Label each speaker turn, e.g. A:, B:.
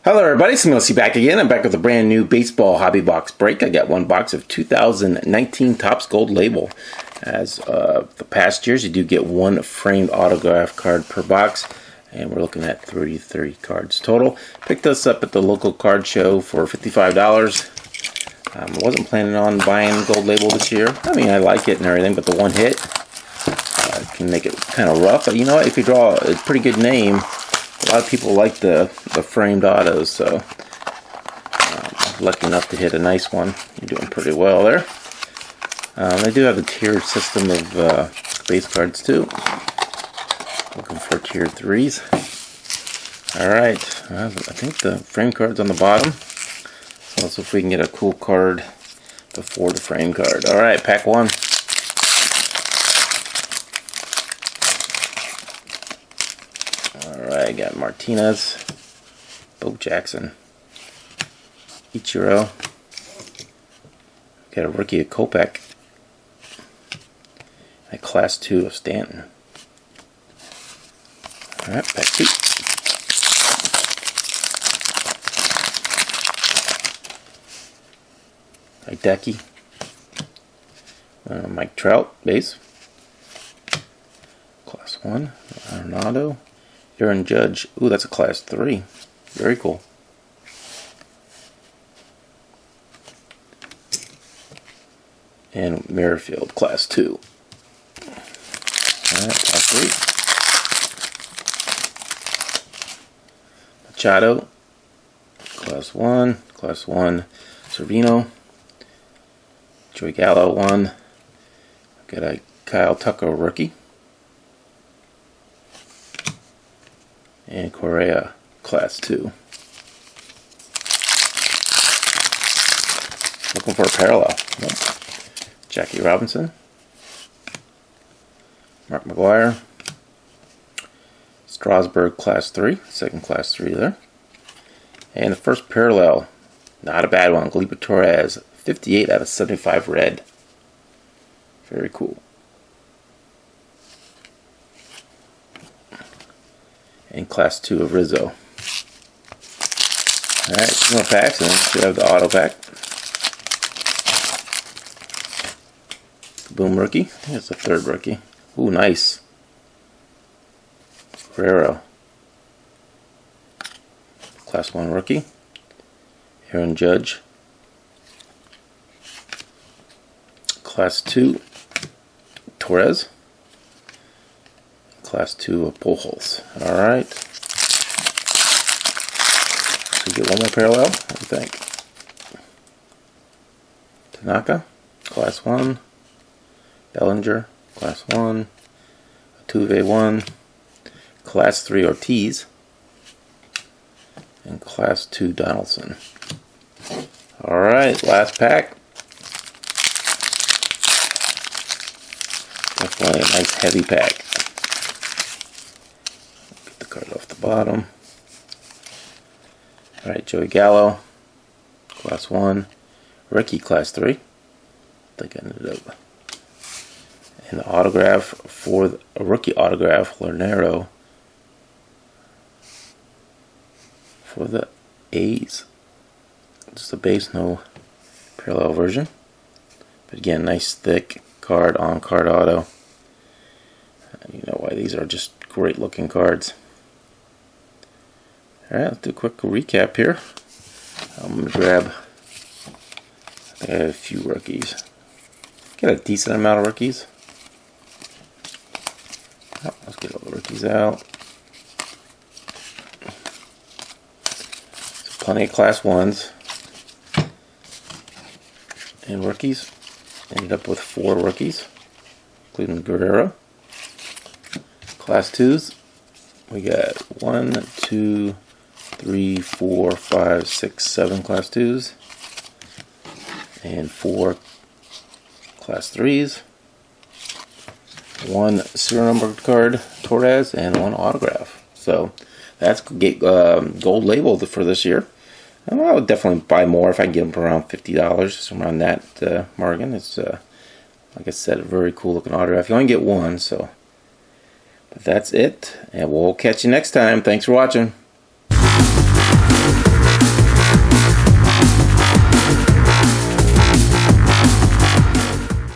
A: Hello everybody, Smilsy back again. I'm back with a brand new baseball hobby box break. I got one box of 2019 Topps Gold Label. As the past years, you do get one framed autograph card per box, and we're looking at 33 cards total. Picked this up at the local card show for $55. I wasn't planning on buying Gold Label this year. I mean, I like it and everything, but the one hit can make it kind of rough. But you know what? If you draw a pretty good name, a lot of people like the framed autos, so lucky enough to hit a nice one. You're doing pretty well there. They do have a tiered system of base cards too. Looking for tier 3s. Alright, I think the frame card's on the bottom. So let's see if we can get a cool card before the frame card. Alright, pack one. Alright, got Martinez, Bo Jackson, Ichiro, got a rookie of Kopech, and a class 2 of Stanton. Alright, pack 2. Hideki, Mike Trout, base, class 1, Arenado, Aaron Judge. Ooh, that's a class 3. Very cool. And Merrifield, class 2. Alright, class 3. Machado, class 1. Class 1. Servino. Joey Gallo, 1. Got a Kyle Tucker rookie. And Correa, class 2. Looking for a parallel. Nope. Jackie Robinson, Mark McGwire, Strasburg, class 3, second class 3 there. And the first parallel, not a bad one, Gleyber Torres, 58 out of 75 red. Very cool. And class 2 of Rizzo. Alright, 2 more packs, and then we should have the auto pack. Boom rookie. I think it's the third rookie. Ooh, nice. Guerrero. Class 1 rookie. Aaron Judge. Class 2 Torres. Class 2 of Pujols. Alright. So get one more parallel, what do you think? Tanaka, class 1. Bellinger, class 1. Altuve, 1. Class 3 Ortiz. And class 2 Donaldson. Alright, last pack. Definitely a nice heavy pack. Get the card off the bottom. Alright, Joey Gallo, class 1. Ricky, class 3. I think I ended up. And the autograph for a rookie autograph, Lernero, for the A's. Just a base, no parallel version. But again, nice thick card on card auto. You know why these are just great looking cards. Alright, let's do a quick recap here. I'm going to grab, I think I have a few rookies. Get a decent amount of rookies. Oh, let's get all the rookies out. So plenty of class 1s. And rookies. Ended up with 4 rookies, including Guerrero. Class 2s, we got 1, 2, 3, 4, 5, 6, 7 class 2s, and 4 class 3s, 1 serial number card, Torres, and 1 autograph. So that's Gold Label for this year. I would definitely buy more if I can get them for around $50, around that margin. It's, like I said, a very cool looking autograph. You only get one, so. But that's it, and we'll catch you next time. Thanks for watching.